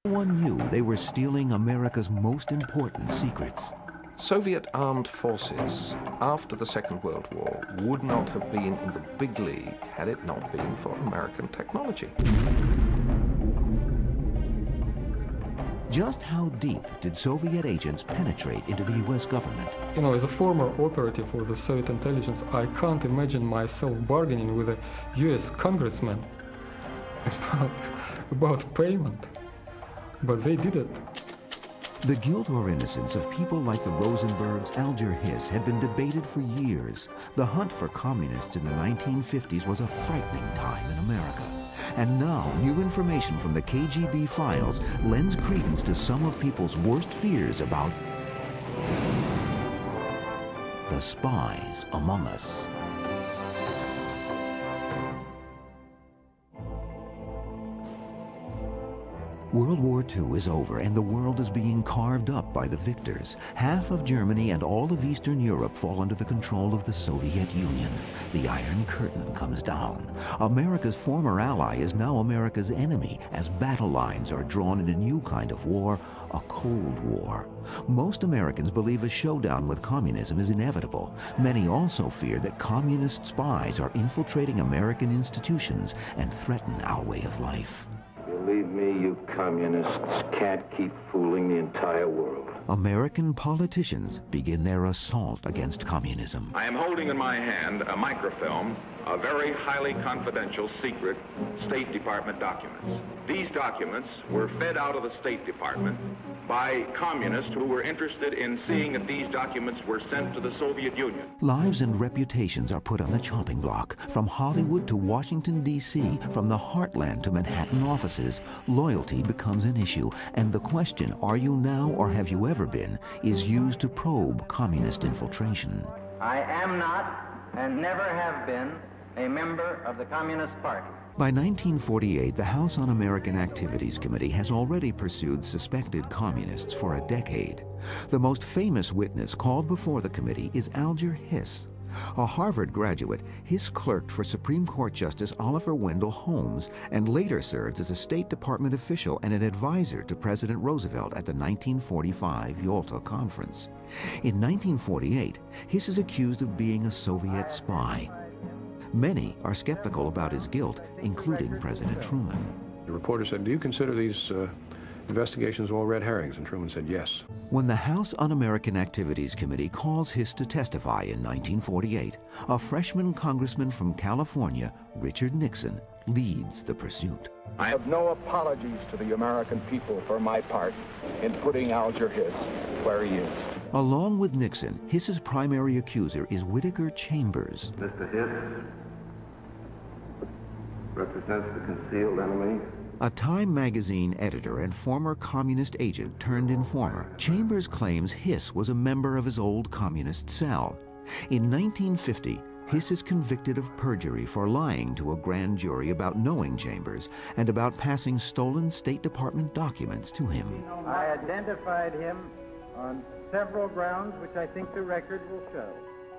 One knew they were stealing America's most important secrets. Soviet armed forces after the Second World War would not have been in the big league had it not been for American technology. Just how deep did Soviet agents penetrate into the U.S. government? You know, as a former operative for the Soviet intelligence, I can't imagine myself bargaining with a U.S. congressman about payment. But they did it. The guilt or innocence of people like the Rosenbergs, Alger Hiss, had been debated for years. The hunt for communists in the 1950s was a frightening time in America. And now, new information from the KGB files lends credence to some of people's worst fears about the spies among us. World War II is over and the world is being carved up by the victors. Half of Germany and all of Eastern Europe fall under the control of the Soviet Union. The Iron Curtain comes down. America's former ally is now America's enemy as battle lines are drawn in a new kind of war, a Cold War. Most Americans believe a showdown with communism is inevitable. Many also fear that communist spies are infiltrating American institutions and threaten our way of life. Believe me, you communists can't keep fooling the entire world. American politicians begin their assault against communism. I am holding in my hand a microfilm of very highly confidential, secret State Department documents. These documents were fed out of the State Department by communists who were interested in seeing if these documents were sent to the Soviet Union. Lives and reputations are put on the chopping block. From Hollywood to Washington, D.C., from the heartland to Manhattan offices, loyalty becomes an issue. And the question, are you now or have you ever been, is used to probe communist infiltration. I am not and never have been a member of the Communist Party. By 1948, the House Un-American Activities Committee has already pursued suspected communists for a decade. The most famous witness called before the committee is Alger Hiss. A Harvard graduate, Hiss clerked for Supreme Court Justice Oliver Wendell Holmes and later served as a State Department official and an advisor to President Roosevelt at the 1945 Yalta Conference. In 1948, Hiss is accused of being a Soviet spy. Many are skeptical about his guilt, including President Truman. The reporter said, "Do you consider these investigations all red herrings?" And Truman said, "Yes." When the House Un-American Activities Committee calls Hiss to testify in 1948, a freshman congressman from California, Richard Nixon, leads the pursuit. I have no apologies to the American people for my part in putting Alger Hiss where he is. Along with Nixon, Hiss's primary accuser is Whittaker Chambers. Mr. Hiss represents the concealed enemy. A Time magazine editor and former communist agent turned informer, Chambers claims Hiss was a member of his old communist cell. In 1950, Hiss is convicted of perjury for lying to a grand jury about knowing Chambers and about passing stolen State Department documents to him. I identified him on several grounds which I think the record will show.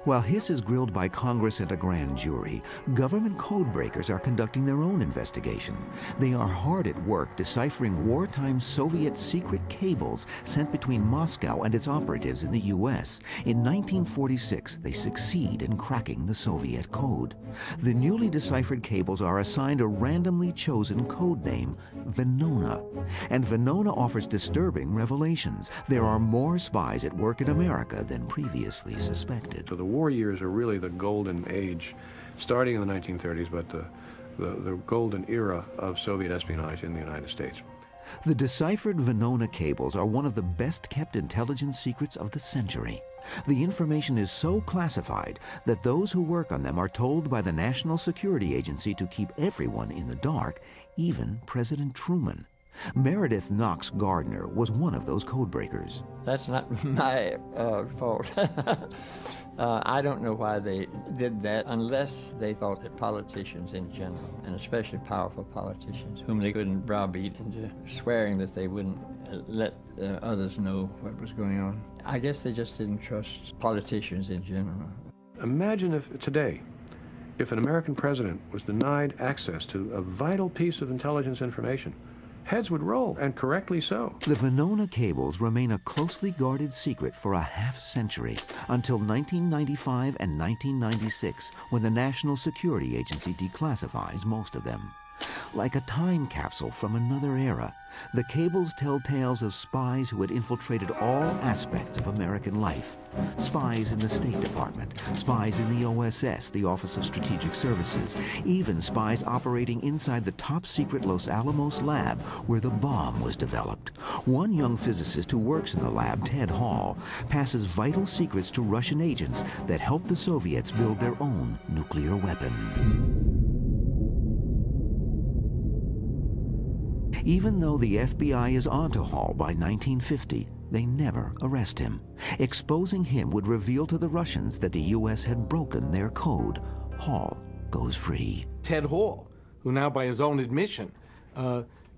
While Hiss is grilled by Congress and a grand jury, government codebreakers are conducting their own investigation. They are hard at work deciphering wartime Soviet secret cables sent between Moscow and its operatives in the U.S. In 1946, they succeed in cracking the Soviet code. The newly deciphered cables are assigned a randomly chosen code name, Venona. And Venona offers disturbing revelations. There are more spies at work in America than previously suspected. So the war years are really the golden age, starting in the 1930s, but the golden era of Soviet espionage in the United States. The deciphered Venona cables are one of the best-kept intelligence secrets of the century. The information is so classified that those who work on them are told by the National Security Agency to keep everyone in the dark, even President Truman. Meredith Knox Gardner was one of those codebreakers. That's not my fault. I don't know why they did that unless they thought that politicians in general, and especially powerful politicians, whom they couldn't browbeat into swearing that they wouldn't let others know what was going on. I guess they just didn't trust politicians in general. Imagine if today, if an American president was denied access to a vital piece of intelligence information, heads would roll, and correctly so. The Venona cables remain a closely guarded secret for a half-century, until 1995 and 1996, when the National Security Agency declassifies most of them. Like a time capsule from another era, the cables tell tales of spies who had infiltrated all aspects of American life. Spies in the State Department, spies in the OSS, the Office of Strategic Services, even spies operating inside the top-secret Los Alamos lab where the bomb was developed. One young physicist who works in the lab, Ted Hall, passes vital secrets to Russian agents that help the Soviets build their own nuclear weapon. Even though the FBI is onto Hall by 1950, they never arrest him. Exposing him would reveal to the Russians that the U.S. had broken their code. Hall goes free. Ted Hall, who now by his own admission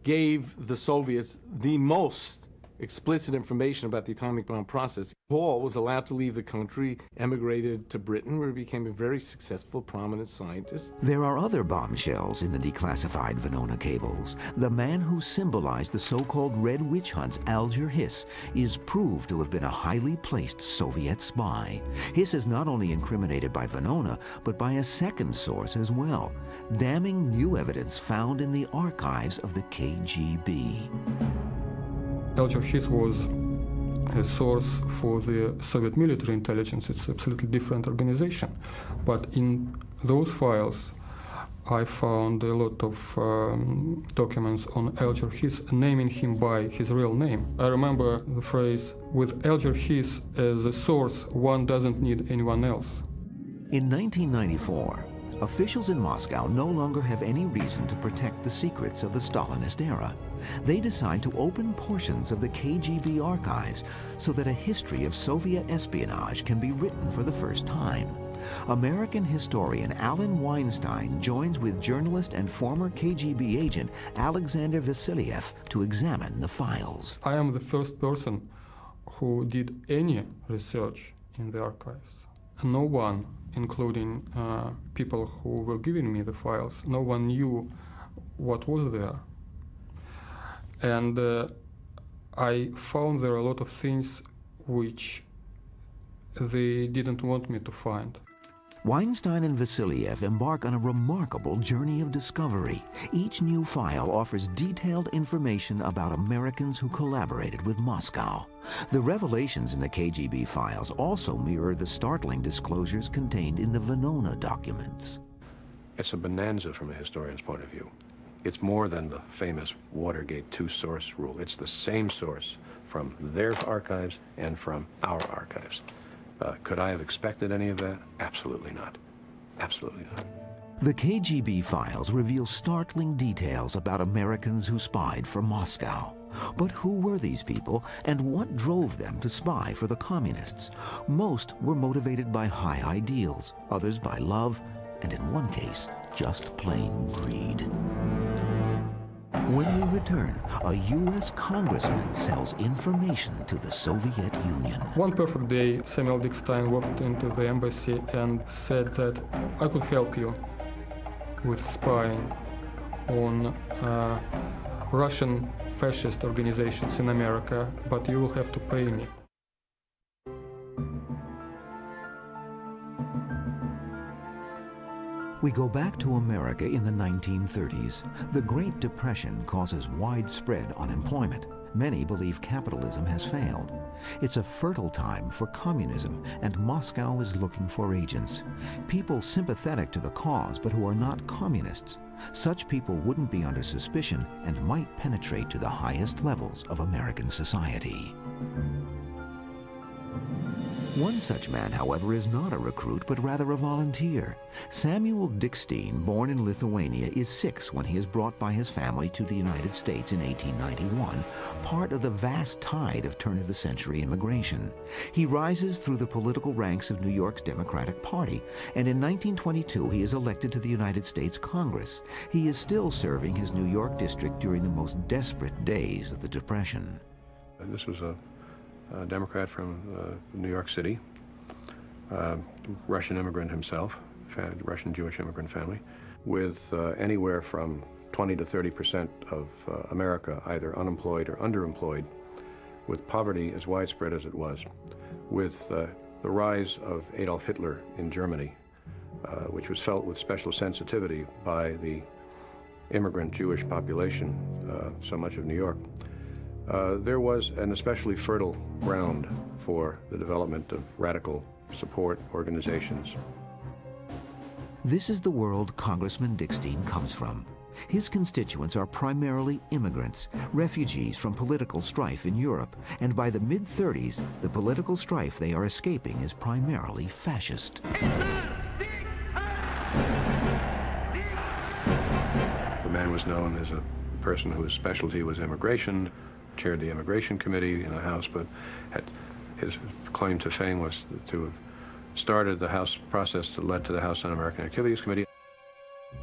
gave the Soviets the most explicit information about the atomic bomb process. Hall was allowed to leave the country, emigrated to Britain, where he became a very successful, prominent scientist. There are other bombshells in the declassified Venona cables. The man who symbolized the so-called Red Witch hunts, Alger Hiss, is proved to have been a highly placed Soviet spy. Hiss is not only incriminated by Venona, but by a second source as well, damning new evidence found in the archives of the KGB. Alger Hiss was a source for the Soviet military intelligence. It's an absolutely different organization. But in those files, I found a lot of documents on Alger Hiss, naming him by his real name. I remember the phrase, "With Alger Hiss as a source, one doesn't need anyone else." In 1994, officials in Moscow no longer have any reason to protect the secrets of the Stalinist era. They decide to open portions of the KGB archives so that a history of Soviet espionage can be written for the first time. American historian Alan Weinstein joins with journalist and former KGB agent Alexander Vasiliev to examine the files. I am the first person who did any research in the archives. No one, including people who were giving me the files, no one knew what was there. And I found there a lot of things which they didn't want me to find. Weinstein and Vasiliev embark on a remarkable journey of discovery. Each new file offers detailed information about Americans who collaborated with Moscow. The revelations in the KGB files also mirror the startling disclosures contained in the Venona documents. It's a bonanza from a historian's point of view. It's more than the famous Watergate two-source rule. It's the same source from their archives and from our archives. Could I have expected any of that? Absolutely not. Absolutely not. The KGB files reveal startling details about Americans who spied for Moscow. But who were these people, and what drove them to spy for the communists? Most were motivated by high ideals, others by love, and in one case, just plain greed. When we return, a U.S. Congressman sells information to the Soviet Union. One perfect day, Samuel Dickstein walked into the embassy and said that I could help you with spying on Russian fascist organizations in America, but you will have to pay me. We go back to America in the 1930s. The Great Depression causes widespread unemployment. Many believe capitalism has failed. It's a fertile time for communism, and Moscow is looking for agents. People sympathetic to the cause, but who are not communists. Such people wouldn't be under suspicion and might penetrate to the highest levels of American society. One such man, however, is not a recruit, but rather a volunteer. Samuel Dickstein, born in Lithuania, is 6 when he is brought by his family to the United States in 1891, part of the vast tide of turn-of-the-century immigration. He rises through the political ranks of New York's Democratic Party, and in 1922 he is elected to the United States Congress. He is still serving his New York district during the most desperate days of the Depression. This was a Democrat from New York City, Russian immigrant himself, Russian Jewish immigrant family, with anywhere from 20 to 30% of America either unemployed or underemployed, with poverty as widespread as it was, with the rise of Adolf Hitler in Germany, which was felt with special sensitivity by the immigrant Jewish population, so much of New York, there was an especially fertile ground for the development of radical support organizations. This is the world Congressman Dickstein comes from. His constituents are primarily immigrants, refugees from political strife in Europe, and by the mid-30s, the political strife they are escaping is primarily fascist. The man was known as a person whose specialty was immigration, chaired the immigration committee in the House, but his claim to fame was to have started the House process that led to the House Un-American Activities Committee.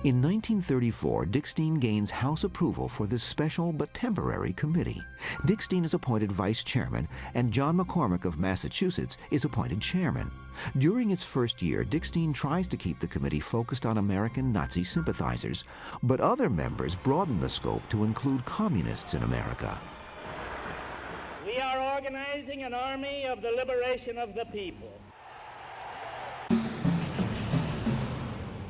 In 1934, Dickstein gains House approval for this special but temporary committee. Dickstein is appointed vice chairman, and John McCormick of Massachusetts is appointed chairman. During its first year, Dickstein tries to keep the committee focused on American Nazi sympathizers, but other members broaden the scope to include communists in America. We are organizing an army of the liberation of the people.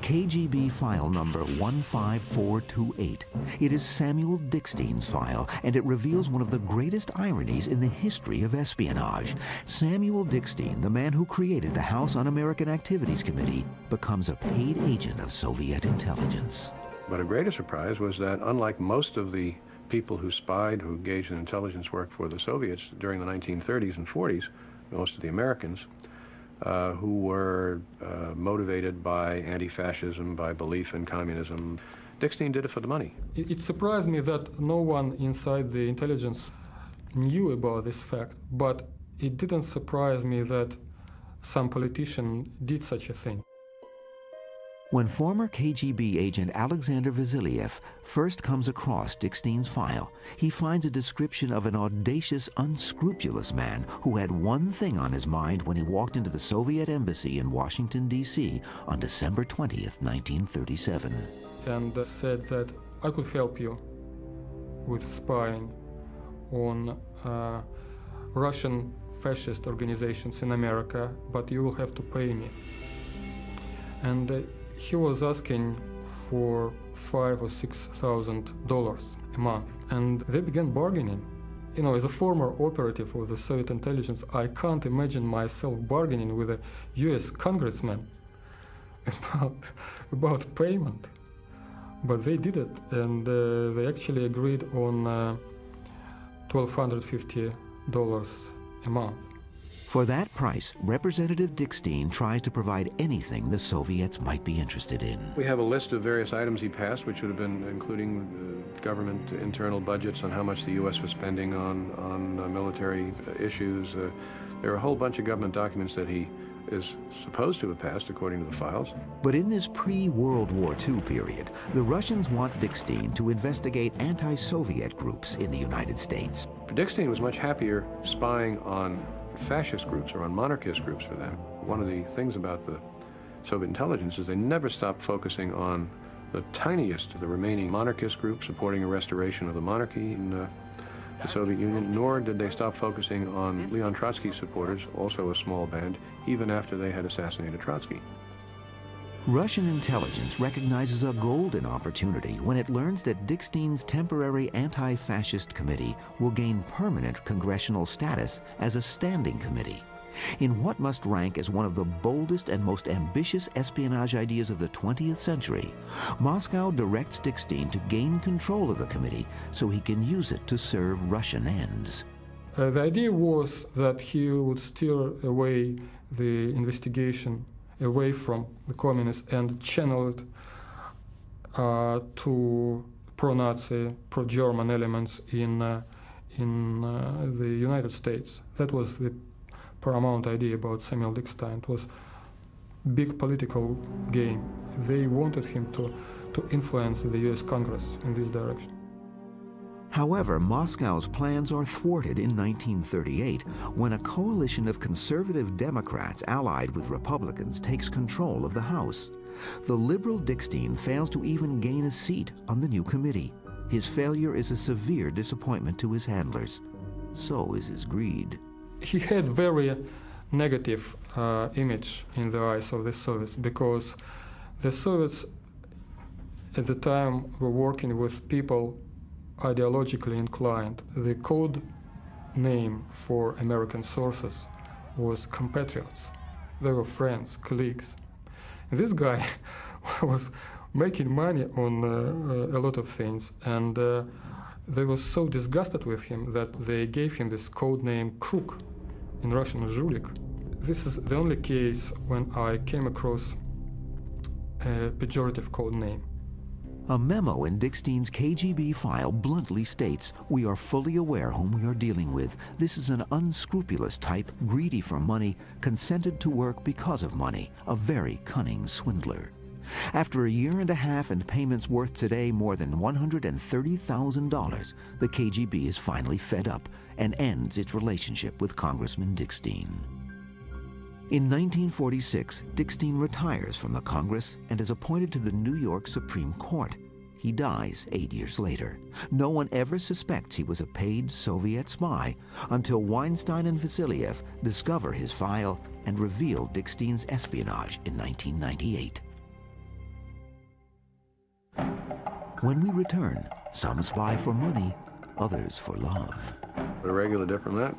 KGB file number 15428. It is Samuel Dickstein's file, and it reveals one of the greatest ironies in the history of espionage. Samuel Dickstein, the man who created the House Un-American Activities Committee, becomes a paid agent of Soviet intelligence. But a greater surprise was that, unlike most of the people who spied, who engaged in intelligence work for the Soviets during the 1930s and 40s, most of the Americans, who were motivated by anti-fascism, by belief in communism. Dickstein did it for the money. It surprised me that no one inside the intelligence knew about this fact, but it didn't surprise me that some politician did such a thing. When former KGB agent Alexander Vasiliev first comes across Dickstein's file, he finds a description of an audacious, unscrupulous man who had one thing on his mind when he walked into the Soviet embassy in Washington, D.C. on December 20th, 1937. And said that I could help you with spying on Russian fascist organizations in America, but you will have to pay me. And he was asking for $5,000 or $6,000 a month, and they began bargaining. You know, as a former operative of the Soviet intelligence, I can't imagine myself bargaining with a U.S. congressman about payment. But they did it, and they actually agreed on $1,250 a month. For that price, Representative Dickstein tries to provide anything the Soviets might be interested in. We have a list of various items he passed, which would have been including government internal budgets on how much the U.S. was spending on military issues. There are a whole bunch of government documents that he is supposed to have passed, according to the files. But in this pre-World War II period, the Russians want Dickstein to investigate anti-Soviet groups in the United States. Dickstein was much happier spying on fascist groups or on monarchist groups for them. One of the things about the Soviet intelligence is they never stopped focusing on the tiniest of the remaining monarchist groups supporting a restoration of the monarchy in the Soviet Union, nor did they stop focusing on Leon Trotsky's supporters, also a small band, even after they had assassinated Trotsky. Russian intelligence recognizes a golden opportunity when it learns that Dickstein's temporary anti-fascist committee will gain permanent congressional status as a standing committee. In what must rank as one of the boldest and most ambitious espionage ideas of the 20th century, Moscow directs Dickstein to gain control of the committee so he can use it to serve Russian ends. The idea was that he would steer away the investigation away from the communists and channel it to pro-Nazi, pro-German elements in the United States. That was the paramount idea about Samuel Dickstein. It was a big political game. They wanted him to influence the US Congress in this direction. However, Moscow's plans are thwarted in 1938 when a coalition of conservative Democrats allied with Republicans takes control of the House. The liberal Dickstein fails to even gain a seat on the new committee. His failure is a severe disappointment to his handlers. So is his greed. He had very negative image in the eyes of the Soviets because the Soviets at the time were working with people ideologically inclined. The code name for American sources was compatriots. They were friends, colleagues. And this guy was making money on a lot of things, and they were so disgusted with him that they gave him this code name Crook, in Russian Zhulik. This is the only case when I came across a pejorative code name. A memo in Dickstein's KGB file bluntly states, "We are fully aware whom we are dealing with. This is an unscrupulous type, greedy for money, consented to work because of money, a very cunning swindler." After a year and a half and payments worth today more than $130,000, the KGB is finally fed up and ends its relationship with Congressman Dickstein. In 1946, Dickstein retires from the Congress and is appointed to the New York Supreme Court. He dies 8 years later. No one ever suspects he was a paid Soviet spy until Weinstein and Vasiliev discover his file and reveal Dickstein's espionage in 1998. When we return, some spy for money, others for love. A regular diplomat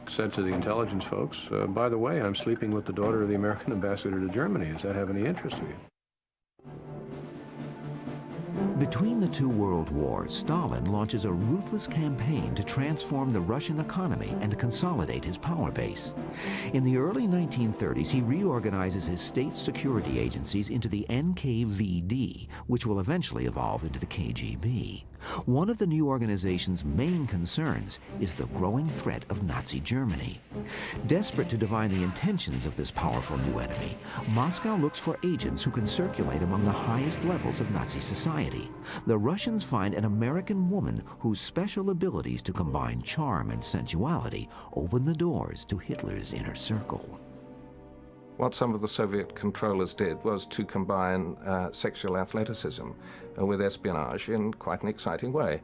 said to the intelligence folks, by the way, I'm sleeping with the daughter of the American ambassador to Germany. Does that have any interest to you? Between the two world wars, Stalin launches a ruthless campaign to transform the Russian economy and consolidate his power base. In the early 1930s, he reorganizes his state security agencies into the NKVD, which will eventually evolve into the KGB. One of the new organization's main concerns is the growing threat of Nazi Germany. Desperate to divine the intentions of this powerful new enemy, Moscow looks for agents who can circulate among the highest levels of Nazi society. The Russians find an American woman whose special abilities to combine charm and sensuality open the doors to Hitler's inner circle. What some of the Soviet controllers did was to combine sexual athleticism with espionage in quite an exciting way.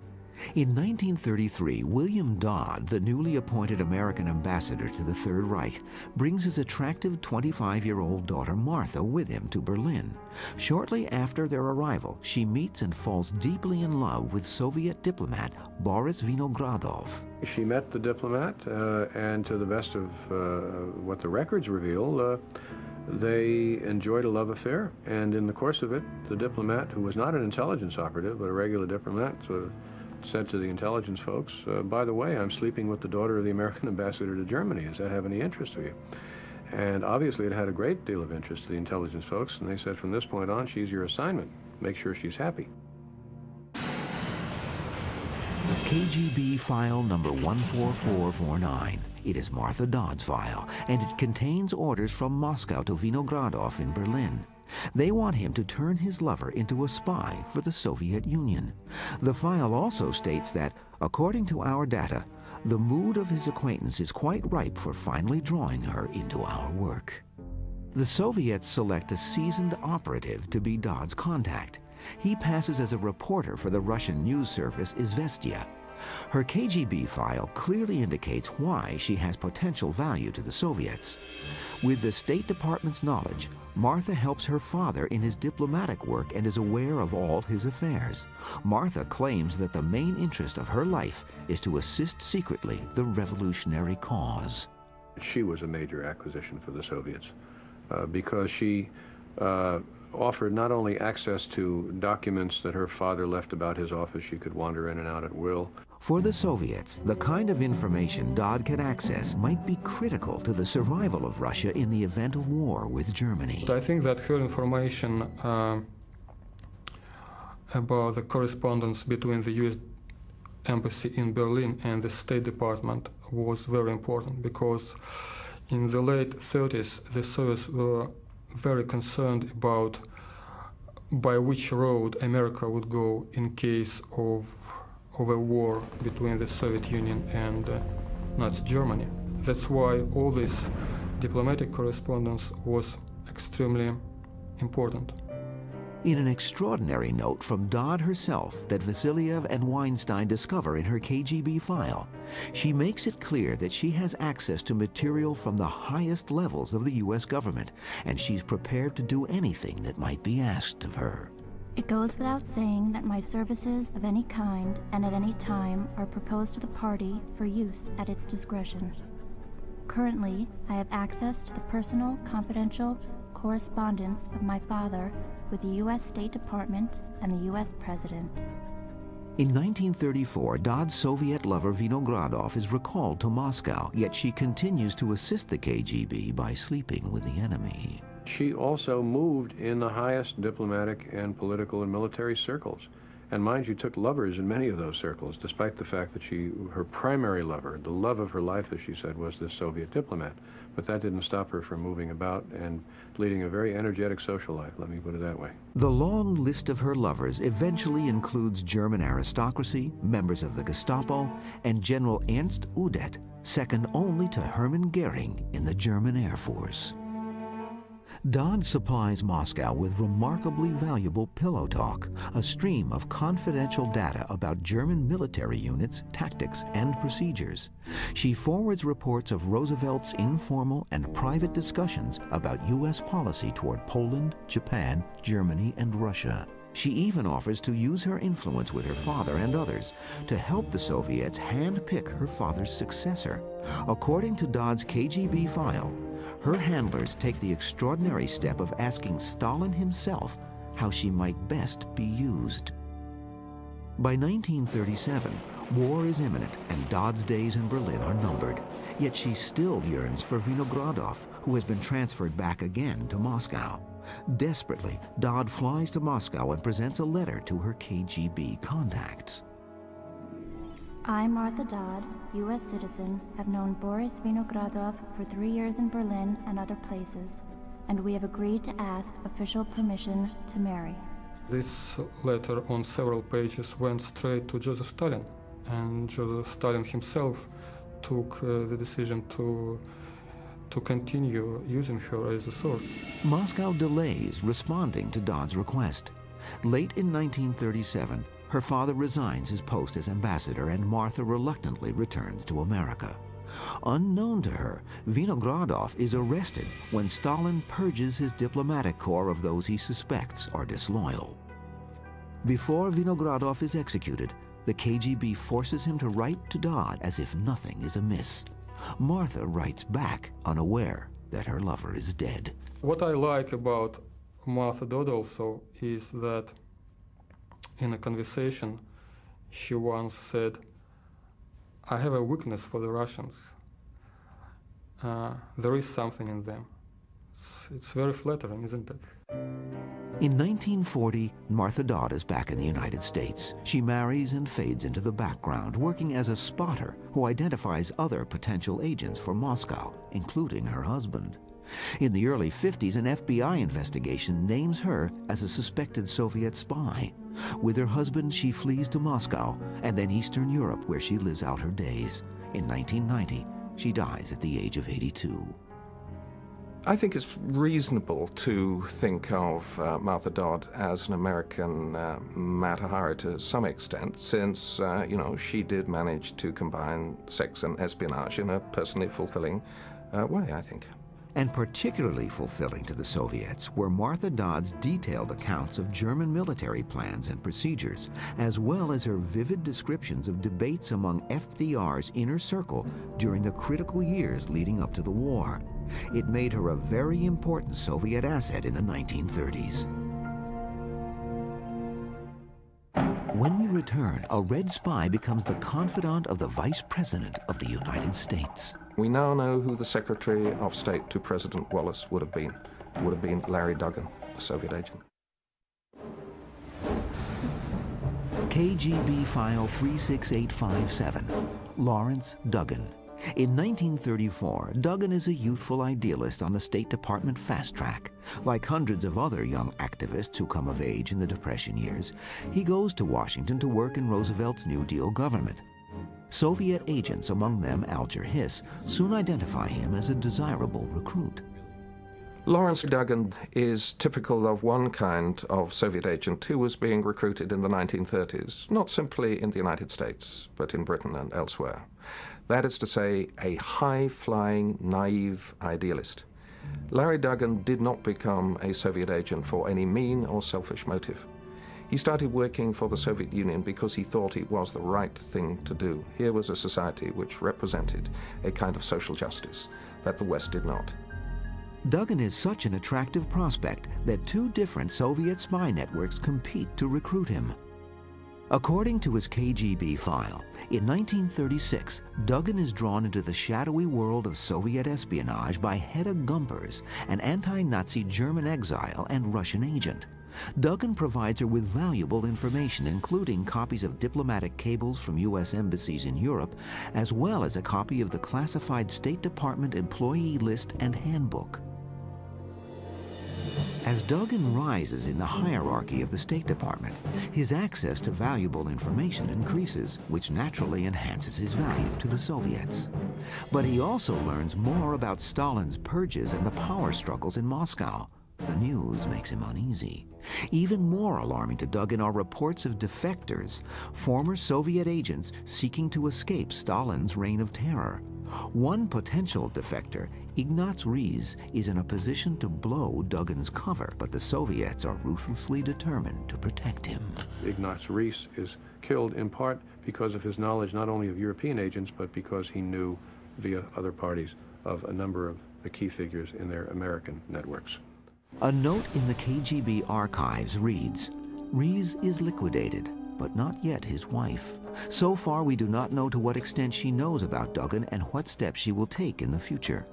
In 1933, William Dodd, the newly appointed American ambassador to the Third Reich, brings his attractive 25-year-old daughter Martha with him to Berlin. Shortly after their arrival, she meets and falls deeply in love with Soviet diplomat Boris Vinogradov. She met the diplomat, and to the best of what the records reveal, they enjoyed a love affair. And in the course of it, the diplomat, who was not an intelligence operative, but a regular diplomat, said to the intelligence folks, by the way, I'm sleeping with the daughter of the American ambassador to Germany. Does that have any interest to you? And obviously it had a great deal of interest to the intelligence folks, and they said, from this point on, she's your assignment. Make sure she's happy. KGB file number 14449. It is Martha Dodd's file, and it contains orders from Moscow to Vinogradov in Berlin. They want him to turn his lover into a spy for the Soviet Union. The file also states that, according to our data, the mood of his acquaintance is quite ripe for finally drawing her into our work. The Soviets select a seasoned operative to be Dodd's contact. He passes as a reporter for the Russian news service Izvestia. Her KGB file clearly indicates why she has potential value to the Soviets. With the State Department's knowledge, Martha helps her father in his diplomatic work and is aware of all his affairs. Martha claims that the main interest of her life is to assist secretly the revolutionary cause. She was a major acquisition for the Soviets because she offered not only access to documents that her father left about his office, she could wander in and out at will. For the Soviets, the kind of information Dodd can access might be critical to the survival of Russia in the event of war with Germany. I think that her information about the correspondence between the U.S. Embassy in Berlin and the State Department was very important, because in the late 30s, the Soviets were very concerned about by which road America would go in case of of a war between the Soviet Union and Nazi Germany. That's why all this diplomatic correspondence was extremely important. In an extraordinary note from Dodd herself that Vasiliev and Weinstein discover in her KGB file, she makes it clear that she has access to material from the highest levels of the U.S. government, and she's prepared to do anything that might be asked of her. It goes without saying that my services of any kind and at any time are proposed to the party for use at its discretion. Currently, I have access to the personal, confidential correspondence of my father with the U.S. State Department and the U.S. President. In 1934, Dodd's Soviet lover Vinogradov is recalled to Moscow, yet she continues to assist the KGB by sleeping with the enemy. She also moved in the highest diplomatic and political and military circles. And mind you, took lovers in many of those circles, despite the fact that her primary lover, the love of her life, as she said, was this Soviet diplomat. But that didn't stop her from moving about and leading a very energetic social life, let me put it that way. The long list of her lovers eventually includes German aristocracy, members of the Gestapo, and General Ernst Udet, second only to Hermann Goering in the German Air Force. Dodd supplies Moscow with remarkably valuable pillow talk, a stream of confidential data about German military units, tactics, and procedures. She forwards reports of Roosevelt's informal and private discussions about U.S. policy toward Poland, Japan, Germany, and Russia. She even offers to use her influence with her father and others to help the Soviets hand-pick her father's successor. According to Dodd's KGB file, her handlers take the extraordinary step of asking Stalin himself how she might best be used. By 1937, war is imminent and Dodd's days in Berlin are numbered. Yet she still yearns for Vinogradov, who has been transferred back again to Moscow. Desperately, Dodd flies to Moscow and presents a letter to her KGB contacts. I, Martha Dodd, U.S. citizen, have known Boris Vinogradov for 3 years in Berlin and other places, and we have agreed to ask official permission to marry. This letter on several pages went straight to Joseph Stalin, and Joseph Stalin himself took the decision to continue using her as a source. Moscow delays responding to Dodd's request. Late in 1937, her father resigns his post as ambassador and Martha reluctantly returns to America. Unknown to her, Vinogradov is arrested when Stalin purges his diplomatic corps of those he suspects are disloyal. Before Vinogradov is executed, the KGB forces him to write to Dodd as if nothing is amiss. Martha writes back, unaware that her lover is dead. What I like about Martha Dodd also is that in a conversation, she once said, "I have a weakness for the Russians. There is something in them." It's very flattering, isn't it? In 1940, Martha Dodd is back in the United States. She marries and fades into the background, working as a spotter who identifies other potential agents for Moscow, including her husband. In the early 50s, an FBI investigation names her as a suspected Soviet spy. With her husband, she flees to Moscow and then Eastern Europe, where she lives out her days. In 1990, she dies at the age of 82. I think it's reasonable to think of Martha Dodd as an American Mata Hari to some extent, since, she did manage to combine sex and espionage in a personally fulfilling way, I think. And particularly fulfilling to the Soviets were Martha Dodd's detailed accounts of German military plans and procedures, as well as her vivid descriptions of debates among FDR's inner circle during the critical years leading up to the war. It made her a very important Soviet asset in the 1930s. When we return, a Red spy becomes the confidant of the Vice President of the United States. We now know who the Secretary of State to President Wallace would have been. It would have been Larry Duggan, a Soviet agent. KGB File 36857, Lawrence Duggan, In 1934, Duggan is a youthful idealist on the State Department fast track. Like hundreds of other young activists who come of age in the Depression years, he goes to Washington to work in Roosevelt's New Deal government. Soviet agents, among them Alger Hiss, soon identify him as a desirable recruit. Lawrence Duggan is typical of one kind of Soviet agent who was being recruited in the 1930s, not simply in the United States, but in Britain and elsewhere. That is to say, a high-flying, naive idealist. Larry Duggan did not become a Soviet agent for any mean or selfish motive. He started working for the Soviet Union because he thought it was the right thing to do. Here was a society which represented a kind of social justice that the West did not. Duggan is such an attractive prospect that two different Soviet spy networks compete to recruit him. According to his KGB file, in 1936, Duggan is drawn into the shadowy world of Soviet espionage by Hedda Gumpers, an anti-Nazi German exile and Russian agent. Duggan provides her with valuable information, including copies of diplomatic cables from U.S. embassies in Europe, as well as a copy of the classified State Department employee list and handbook. As Duggan rises in the hierarchy of the State Department, his access to valuable information increases, which naturally enhances his value to the Soviets. But he also learns more about Stalin's purges and the power struggles in Moscow. The news makes him uneasy. Even more alarming to Duggan are reports of defectors, former Soviet agents seeking to escape Stalin's reign of terror. One potential defector, Ignaz Riess, is in a position to blow Duggan's cover, but the Soviets are ruthlessly determined to protect him. Ignaz Riess is killed in part because of his knowledge not only of European agents, but because he knew, via other parties, of a number of the key figures in their American networks. A note in the KGB archives reads, "Riess is liquidated, but not yet his wife. So far, we do not know to what extent she knows about Duggan and what steps she will take in the future.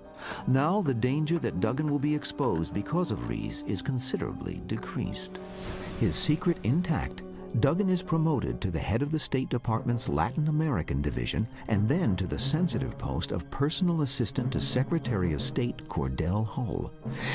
Now, the danger that Duggan will be exposed because of Riess is considerably decreased." His secret intact, Duggan is promoted to the head of the State Department's Latin American division and then to the sensitive post of personal assistant to Secretary of State Cordell Hull.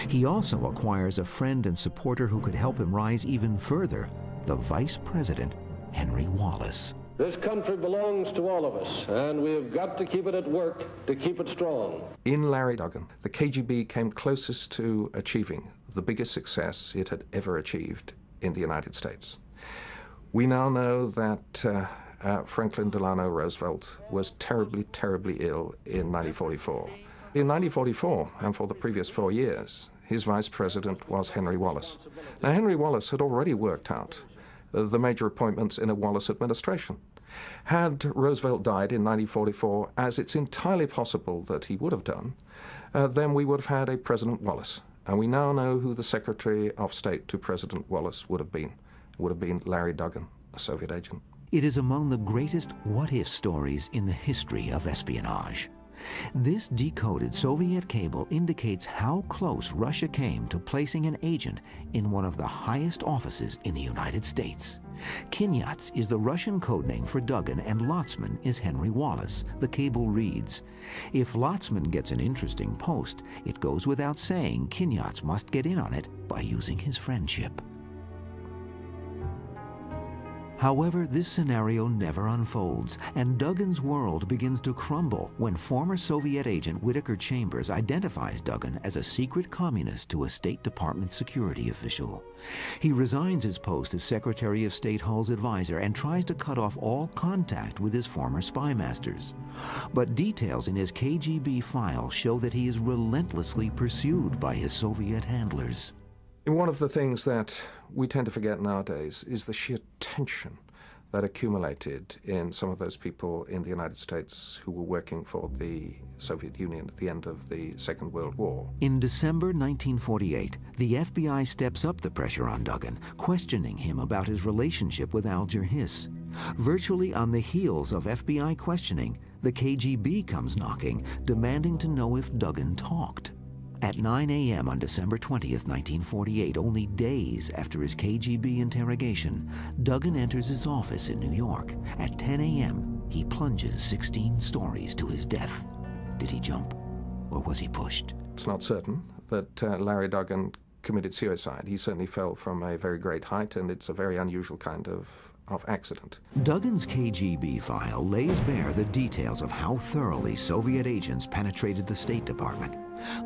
He also acquires a friend and supporter who could help him rise even further, the Vice President, Henry Wallace. This country belongs to all of us, and we have got to keep it at work to keep it strong. In Larry Duggan, the KGB came closest to achieving the biggest success it had ever achieved in the United States. We now know that Franklin Delano Roosevelt was terribly, terribly ill in 1944. In 1944, and for the previous 4 years, his vice president was Henry Wallace. Now, Henry Wallace had already worked out the major appointments in a Wallace administration. Had Roosevelt died in 1944, as it's entirely possible that he would have done, then we would have had a President Wallace. And we now know who the Secretary of State to President Wallace would have been. It would have been Larry Duggan, a Soviet agent. It is among the greatest what-if stories in the history of espionage. This decoded Soviet cable indicates how close Russia came to placing an agent in one of the highest offices in the United States. Kinyats is the Russian codename for Duggan, and Lotzman is Henry Wallace. The cable reads, "If Lotzman gets an interesting post, it goes without saying Kinyats must get in on it by using his friendship." However, this scenario never unfolds, and Duggan's world begins to crumble when former Soviet agent Whittaker Chambers identifies Duggan as a secret communist to a State Department security official. He resigns his post as Secretary of State Hull's advisor and tries to cut off all contact with his former spy masters. But details in his KGB file show that he is relentlessly pursued by his Soviet handlers. And one of the things that we tend to forget nowadays is the sheer tension that accumulated in some of those people in the United States who were working for the Soviet Union at the end of the Second World War. In December 1948, the FBI steps up the pressure on Duggan, questioning him about his relationship with Alger Hiss. Virtually on the heels of FBI questioning, the KGB comes knocking, demanding to know if Duggan talked. At 9 a.m. on December 20th, 1948, only days after his KGB interrogation, Duggan enters his office in New York. At 10 a.m., he plunges 16 stories to his death. Did he jump, or was he pushed? It's not certain that Larry Duggan committed suicide. He certainly fell from a very great height, and it's a very unusual kind of accident. Duggan's KGB file lays bare the details of how thoroughly Soviet agents penetrated the State Department.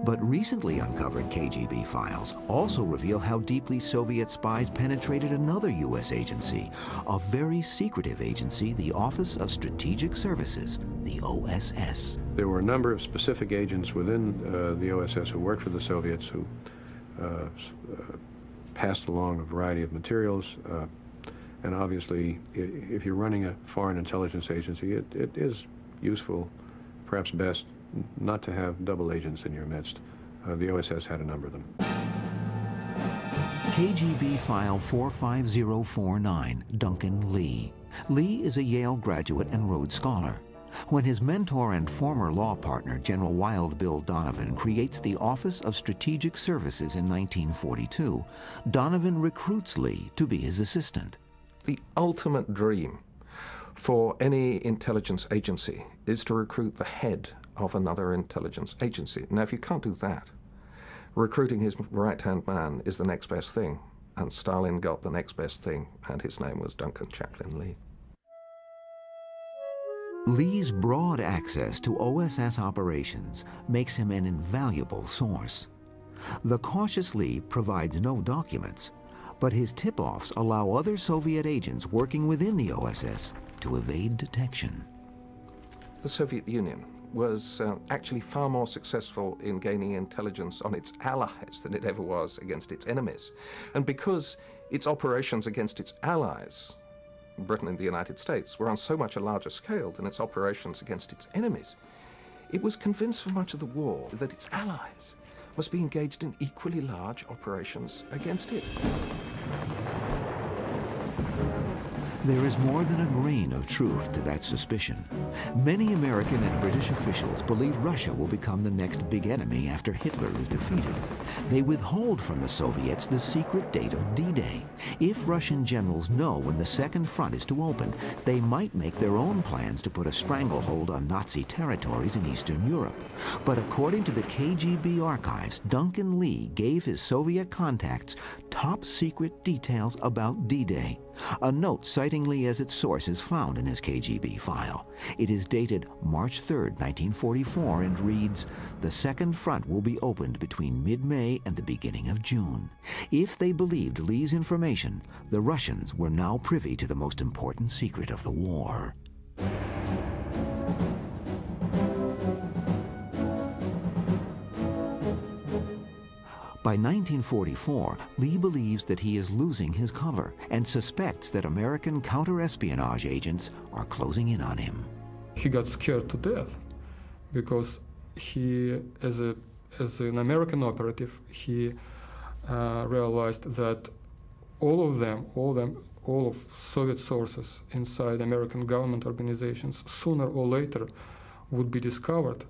But recently uncovered KGB files also reveal how deeply Soviet spies penetrated another U.S. agency, a very secretive agency, the Office of Strategic Services, the OSS. There were a number of specific agents within the OSS who worked for the Soviets who passed along a variety of materials. And obviously, if you're running a foreign intelligence agency, it is useful, perhaps best, not to have double agents in your midst. The OSS had a number of them. KGB File 45049, Duncan Lee. Lee is a Yale graduate and Rhodes Scholar. When his mentor and former law partner, General Wild Bill Donovan, creates the Office of Strategic Services in 1942, Donovan recruits Lee to be his assistant. The ultimate dream for any intelligence agency is to recruit the head of another intelligence agency. Now, if you can't do that, recruiting his right-hand man is the next best thing, and Stalin got the next best thing, and his name was Duncan Chaplin Lee. Lee's broad access to OSS operations makes him an invaluable source. The cautious Lee provides no documents, but his tip-offs allow other Soviet agents working within the OSS to evade detection. The Soviet Union was actually far more successful in gaining intelligence on its allies than it ever was against its enemies. And because its operations against its allies, Britain and the United States, were on so much a larger scale than its operations against its enemies, it was convinced for much of the war that its allies must be engaged in equally large operations against it. There is more than a grain of truth to that suspicion. Many American and British officials believe Russia will become the next big enemy after Hitler is defeated. They withhold from the Soviets the secret date of D-Day. If Russian generals know when the Second Front is to open, they might make their own plans to put a stranglehold on Nazi territories in Eastern Europe. But according to the KGB archives, Duncan Lee gave his Soviet contacts top secret details about D-Day. A note citing Lee as its source is found in his KGB file. It is dated March 3, 1944, and reads, "The Second Front will be opened between mid-May and the beginning of June." If they believed Lee's information, the Russians were now privy to the most important secret of the war. By 1944, Lee believes that he is losing his cover and suspects that American counter-espionage agents are closing in on him. He got scared to death because he, as an American operative, he realized that all of Soviet sources inside American government organizations, sooner or later, would be discovered.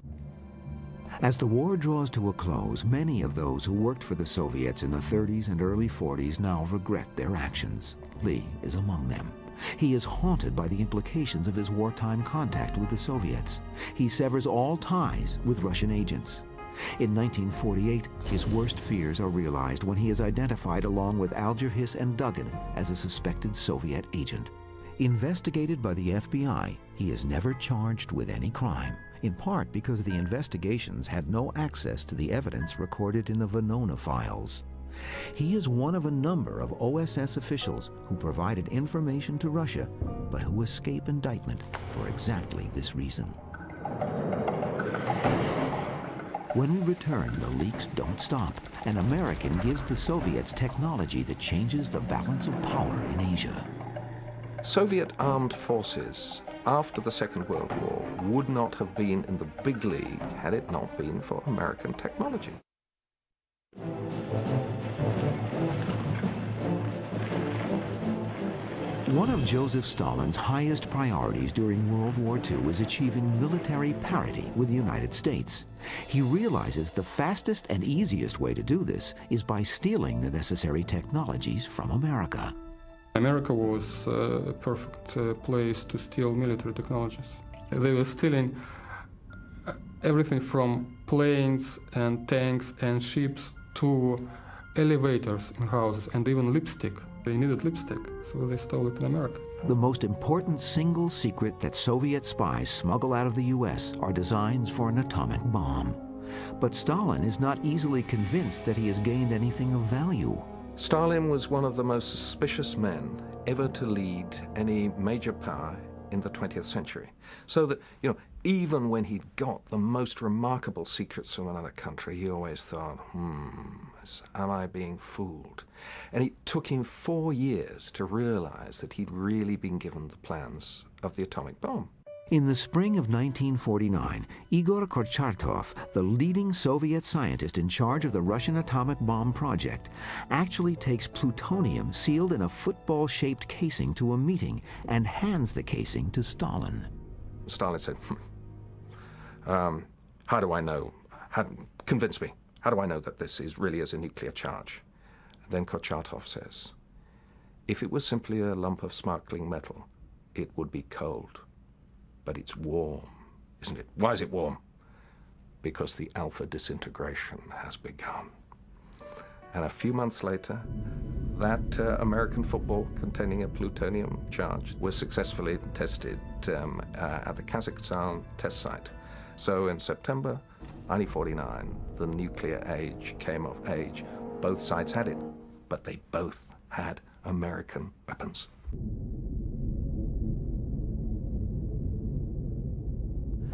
As the war draws to a close, many of those who worked for the Soviets in the 30s and early 40s now regret their actions. Lee is among them. He is haunted by the implications of his wartime contact with the Soviets. He severs all ties with Russian agents. In 1948, his worst fears are realized when he is identified along with Alger Hiss and Duggan as a suspected Soviet agent. Investigated by the FBI, he is never charged with any crime, in part because the investigations had no access to the evidence recorded in the Venona files. He is one of a number of OSS officials who provided information to Russia, but who escape indictment for exactly this reason. When we return, the leaks don't stop. An American gives the Soviets technology that changes the balance of power in Asia. Soviet armed forces after the Second World War would not have been in the big league had it not been for American technology. One of Joseph Stalin's highest priorities during World War II was achieving military parity with the United States. He realizes the fastest and easiest way to do this is by stealing the necessary technologies from America. America was a perfect place to steal military technologies. They were stealing everything from planes and tanks and ships to elevators in houses and even lipstick. They needed lipstick, so they stole it in America. The most important single secret that Soviet spies smuggle out of the U.S. are designs for an atomic bomb. But Stalin is not easily convinced that he has gained anything of value. Stalin was one of the most suspicious men ever to lead any major power in the 20th century. So that, even when he'd got the most remarkable secrets from another country, he always thought, am I being fooled? And it took him 4 years to realize that he'd really been given the plans of the atomic bomb. In the spring of 1949, Igor Kurchatov, the leading Soviet scientist in charge of the Russian atomic bomb project, actually takes plutonium sealed in a football-shaped casing to a meeting and hands the casing to Stalin. Stalin said, how do I know? Convince me. How do I know that this really is a nuclear charge? And then Kurchatov says, if it was simply a lump of sparkling metal, it would be cold. But it's warm, isn't it? Why is it warm? Because the alpha disintegration has begun. And a few months later, that American football containing a plutonium charge was successfully tested at the Kazakhstan test site. So in September 1949, the nuclear age came of age. Both sides had it, but they both had American weapons.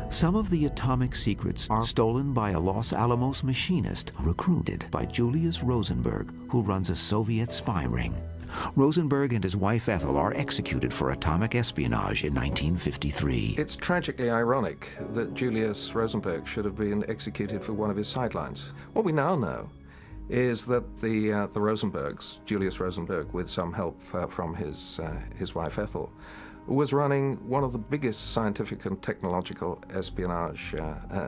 Some of the atomic secrets are stolen by a Los Alamos machinist recruited by Julius Rosenberg, who runs a Soviet spy ring. Rosenberg and his wife Ethel are executed for atomic espionage in 1953. It's tragically ironic that Julius Rosenberg should have been executed for one of his sidelines. What we now know is that the Rosenbergs, Julius Rosenberg, with some help from his wife Ethel, was running one of the biggest scientific and technological espionage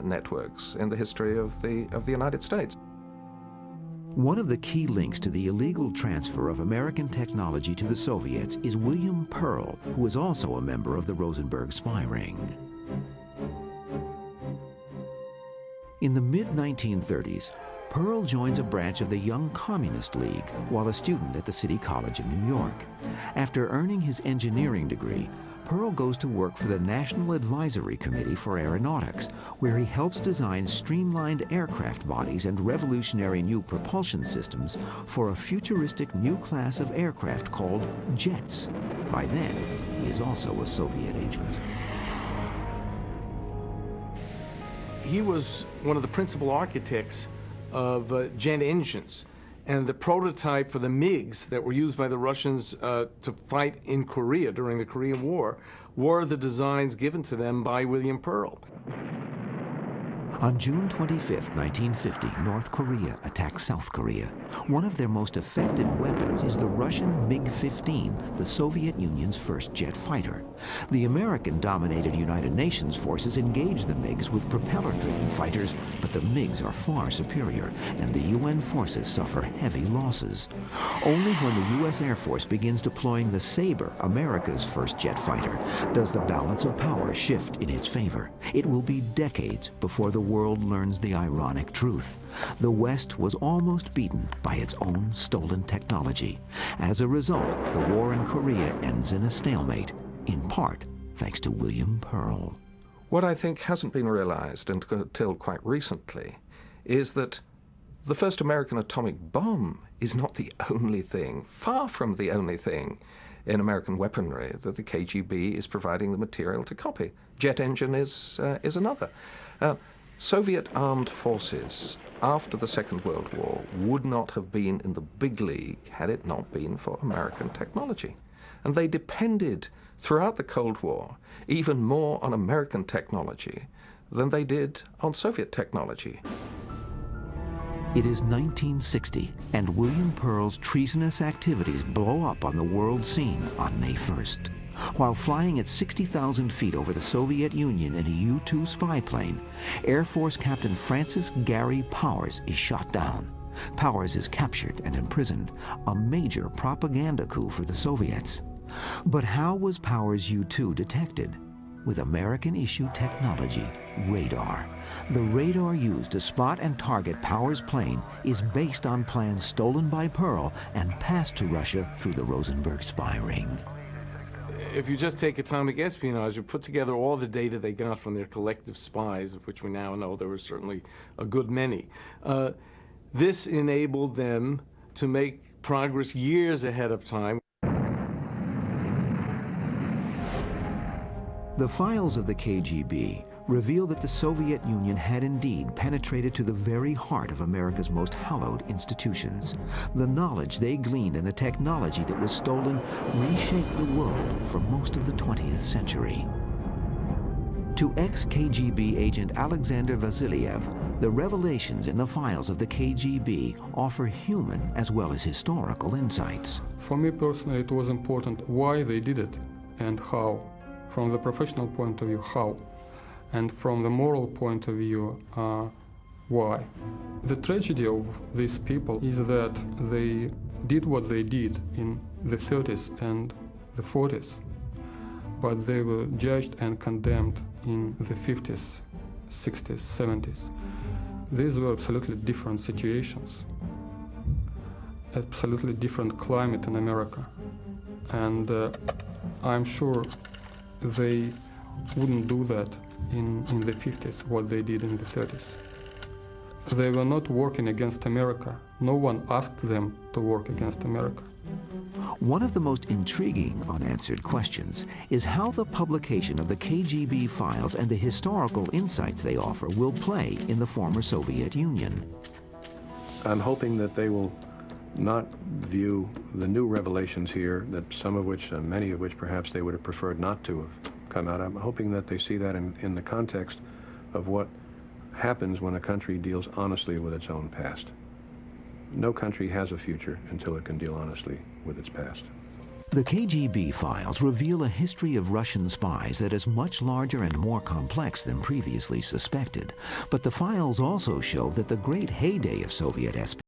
networks in the history of the United States. One of the key links to the illegal transfer of American technology to the Soviets is William Pearl, who is also a member of the Rosenberg spy ring. In the mid-1930s, Pearl joins a branch of the Young Communist League while a student at the City College of New York. After earning his engineering degree, Pearl goes to work for the National Advisory Committee for Aeronautics, where he helps design streamlined aircraft bodies and revolutionary new propulsion systems for a futuristic new class of aircraft called jets. By then, he is also a Soviet agent. He was one of the principal architects of jet engines, and the prototype for the MiGs that were used by the Russians to fight in Korea during the Korean War were the designs given to them by William Pearl. On June 25, 1950, North Korea attacks South Korea. One of their most effective weapons is the Russian MiG-15, the Soviet Union's first jet fighter. The American-dominated United Nations forces engage the MiGs with propeller-driven fighters, but the MiGs are far superior, and the UN forces suffer heavy losses. Only when the U.S. Air Force begins deploying the Sabre, America's first jet fighter, does the balance of power shift in its favor. It will be decades before the world learns the ironic truth. The West was almost beaten by its own stolen technology. As a result, the war in Korea ends in a stalemate, in part thanks to William Pearl. What I think hasn't been realized until quite recently is that the first American atomic bomb is not the only thing, far from the only thing, in American weaponry that the KGB is providing the material to copy. Jet engine is another. Soviet armed forces after the Second World War would not have been in the big league had it not been for American technology. And they depended throughout the Cold War even more on American technology than they did on Soviet technology. It is 1960, and William Pearl's treasonous activities blow up on the world scene on May 1st. While flying at 60,000 feet over the Soviet Union in a U-2 spy plane, Air Force Captain Francis Gary Powers is shot down. Powers is captured and imprisoned, a major propaganda coup for the Soviets. But how was Powers' U-2 detected? with American-issue technology, radar. The radar used to spot and target Power's plane is based on plans stolen by Pearl and passed to Russia through the Rosenberg spy ring. If you just take atomic espionage and put together all the data they got from their collective spies, of which we now know there were certainly a good many, this enabled them to make progress years ahead of time. The files of the KGB reveal that the Soviet Union had indeed penetrated to the very heart of America's most hallowed institutions. The knowledge they gleaned and the technology that was stolen reshaped the world for most of the 20th century. To ex-KGB agent Alexander Vasilyev, the revelations in the files of the KGB offer human as well as historical insights. For me personally, it was important why they did it and how. From the professional point of view, how. And from the moral point of view, why. The tragedy of these people is that they did what they did in the 30s and the 40s, but they were judged and condemned in the 50s, 60s, 70s. These were absolutely different situations, absolutely different climate in America. And I'm sure they wouldn't do that in the 50s, what they did in the 30s. They were not working against America. No one asked them to work against America. One of the most intriguing unanswered questions is how the publication of the KGB files and the historical insights they offer will play in the former Soviet Union. I'm hoping that they will not view the new revelations here, that some of which, many of which perhaps they would have preferred not to have come out. I'm hoping that they see that in the context of what happens when a country deals honestly with its own past. No country has a future until it can deal honestly with its past. The KGB files reveal a history of Russian spies that is much larger and more complex than previously suspected. But the files also show that the great heyday of Soviet espionage